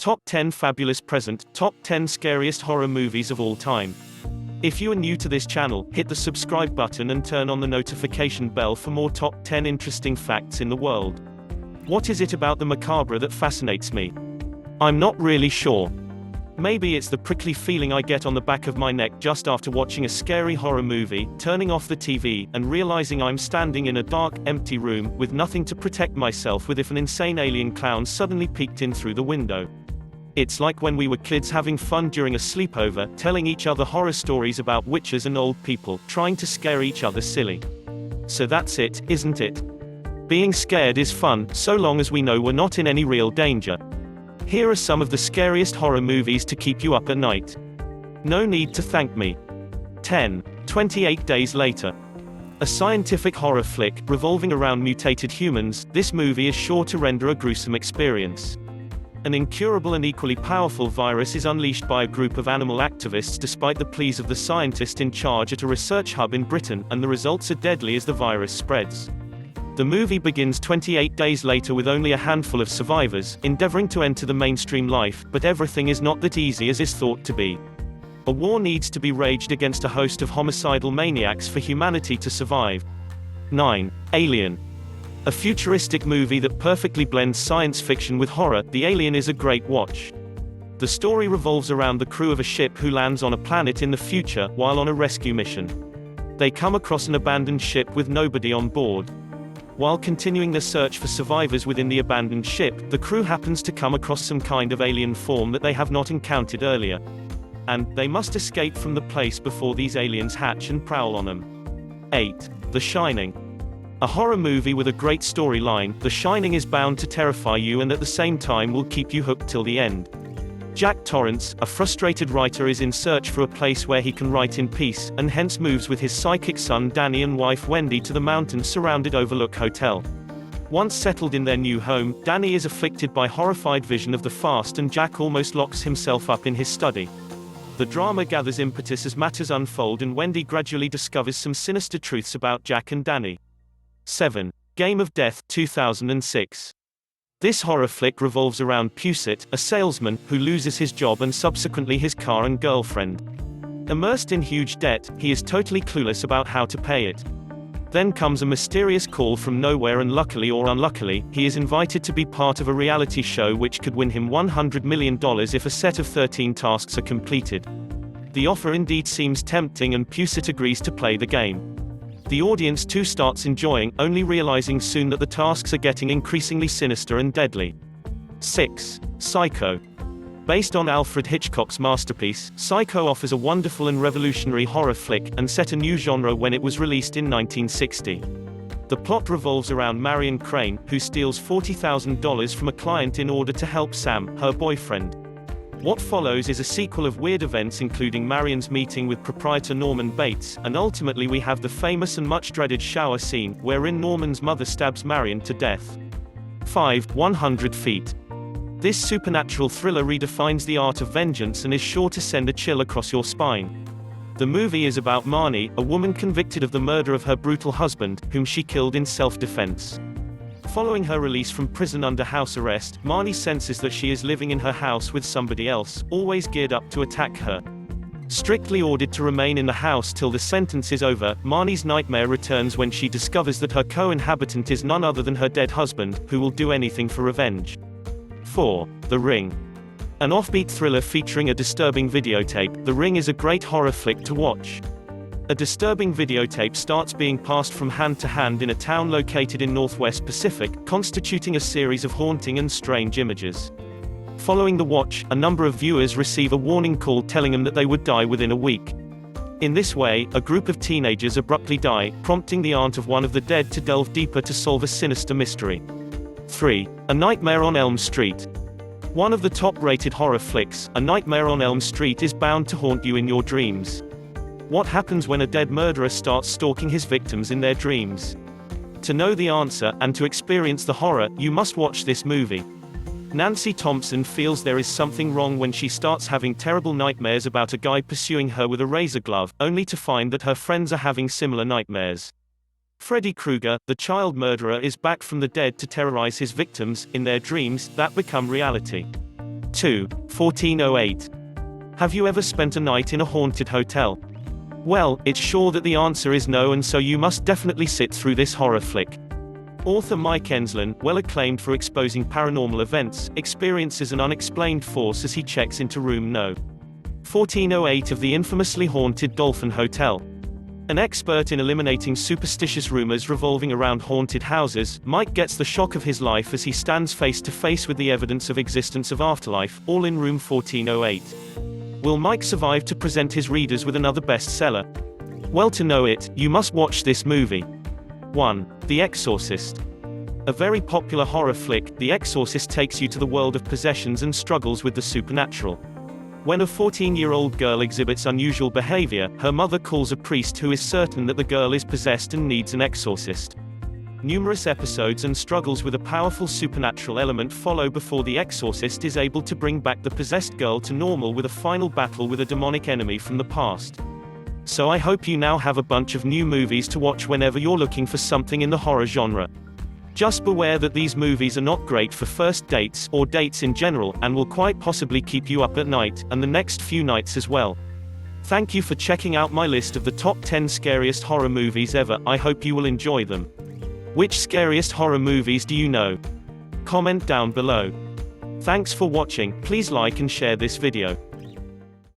Top 10 Fabulous Present, Top 10 Scariest Horror Movies of All Time. If you are new to this channel, hit the subscribe button and turn on the notification bell for more top 10 interesting facts in the world. What is it about the macabre that fascinates me? I'm not really sure. Maybe it's the prickly feeling I get on the back of my neck just after watching a scary horror movie, turning off the TV, and realizing I'm standing in a dark, empty room, with nothing to protect myself with if an insane alien clown suddenly peeked in through the window. It's like when we were kids having fun during a sleepover, telling each other horror stories about witches and old people, trying to scare each other silly. So that's it, isn't it? Being scared is fun, so long as we know we're not in any real danger. Here are some of the scariest horror movies to keep you up at night. No need to thank me. 10. 28 Days Later. A scientific horror flick, revolving around mutated humans, this movie is sure to render a gruesome experience. An incurable and equally powerful virus is unleashed by a group of animal activists despite the pleas of the scientist in charge at a research hub in Britain, and the results are deadly as the virus spreads. The movie begins 28 days later with only a handful of survivors, endeavoring to enter the mainstream life, but everything is not that easy as is thought to be. A war needs to be waged against a host of homicidal maniacs for humanity to survive. 9. Alien. A futuristic movie that perfectly blends science fiction with horror, The Alien is a great watch. The story revolves around the crew of a ship who lands on a planet in the future, while on a rescue mission. They come across an abandoned ship with nobody on board. While continuing their search for survivors within the abandoned ship, the crew happens to come across some kind of alien form that they have not encountered earlier. And they must escape from the place before these aliens hatch and prowl on them. 8. The Shining. A horror movie with a great storyline, The Shining is bound to terrify you and at the same time will keep you hooked till the end. Jack Torrance, a frustrated writer, is in search for a place where he can write in peace, and hence moves with his psychic son Danny and wife Wendy to the mountain-surrounded Overlook Hotel. Once settled in their new home, Danny is afflicted by horrified vision of the past and Jack almost locks himself up in his study. The drama gathers impetus as matters unfold and Wendy gradually discovers some sinister truths about Jack and Danny. 7. Game of Death, 2006. This horror flick revolves around Pucet, a salesman, who loses his job and subsequently his car and girlfriend. Immersed in huge debt, he is totally clueless about how to pay it. Then comes a mysterious call from nowhere and luckily or unluckily, he is invited to be part of a reality show which could win him $100 million if a set of 13 tasks are completed. The offer indeed seems tempting and Pucet agrees to play the game. The audience too starts enjoying, only realizing soon that the tasks are getting increasingly sinister and deadly. 6. Psycho. Based on Alfred Hitchcock's masterpiece, Psycho offers a wonderful and revolutionary horror flick, and set a new genre when it was released in 1960. The plot revolves around Marion Crane, who steals $40,000 from a client in order to help Sam, her boyfriend. What follows is a sequel of weird events including Marion's meeting with proprietor Norman Bates, and ultimately we have the famous and much dreaded shower scene, wherein Norman's mother stabs Marion to death. 5. 100 Feet. This supernatural thriller redefines the art of vengeance and is sure to send a chill across your spine. The movie is about Marnie, a woman convicted of the murder of her brutal husband, whom she killed in self-defense. Following her release from prison under house arrest, Marnie senses that she is living in her house with somebody else, always geared up to attack her. Strictly ordered to remain in the house till the sentence is over, Marnie's nightmare returns when she discovers that her co-inhabitant is none other than her dead husband, who will do anything for revenge. 4. The Ring. An offbeat thriller featuring a disturbing videotape, The Ring is a great horror flick to watch. A disturbing videotape starts being passed from hand to hand in a town located in Northwest Pacific, constituting a series of haunting and strange images. Following the watch, a number of viewers receive a warning call telling them that they would die within a week. In this way, a group of teenagers abruptly die, prompting the aunt of one of the dead to delve deeper to solve a sinister mystery. 3. A Nightmare on Elm Street. One of the top-rated horror flicks, A Nightmare on Elm Street is bound to haunt you in your dreams. What happens when a dead murderer starts stalking his victims in their dreams? To know the answer, and to experience the horror, you must watch this movie. Nancy Thompson feels there is something wrong when she starts having terrible nightmares about a guy pursuing her with a razor glove, only to find that her friends are having similar nightmares. Freddy Krueger, the child murderer, is back from the dead to terrorize his victims, in their dreams, that become reality. 2. 1408. Have you ever spent a night in a haunted hotel? Well, it's sure that the answer is no, and so you must definitely sit through this horror flick. Author Mike Enslen, well acclaimed for exposing paranormal events, experiences an unexplained force as he checks into room No. 1408 of the infamously haunted Dolphin Hotel. An expert in eliminating superstitious rumors revolving around haunted houses, Mike gets the shock of his life as he stands face to face with the evidence of existence of afterlife, all in room 1408. Will Mike survive to present his readers with another bestseller? Well, to know it, you must watch this movie. 1. The Exorcist. A very popular horror flick, The Exorcist takes you to the world of possessions and struggles with the supernatural. When a 14-year-old girl exhibits unusual behavior, her mother calls a priest who is certain that the girl is possessed and needs an exorcist. Numerous episodes and struggles with a powerful supernatural element follow before the exorcist is able to bring back the possessed girl to normal with a final battle with a demonic enemy from the past. So I hope you now have a bunch of new movies to watch whenever you're looking for something in the horror genre. Just beware that these movies are not great for first dates, or dates in general, and will quite possibly keep you up at night, and the next few nights as well. Thank you for checking out my list of the top 10 scariest horror movies ever. I hope you will enjoy them. Which scariest horror movies do you know? Comment down below. Thanks for watching, please like and share this video.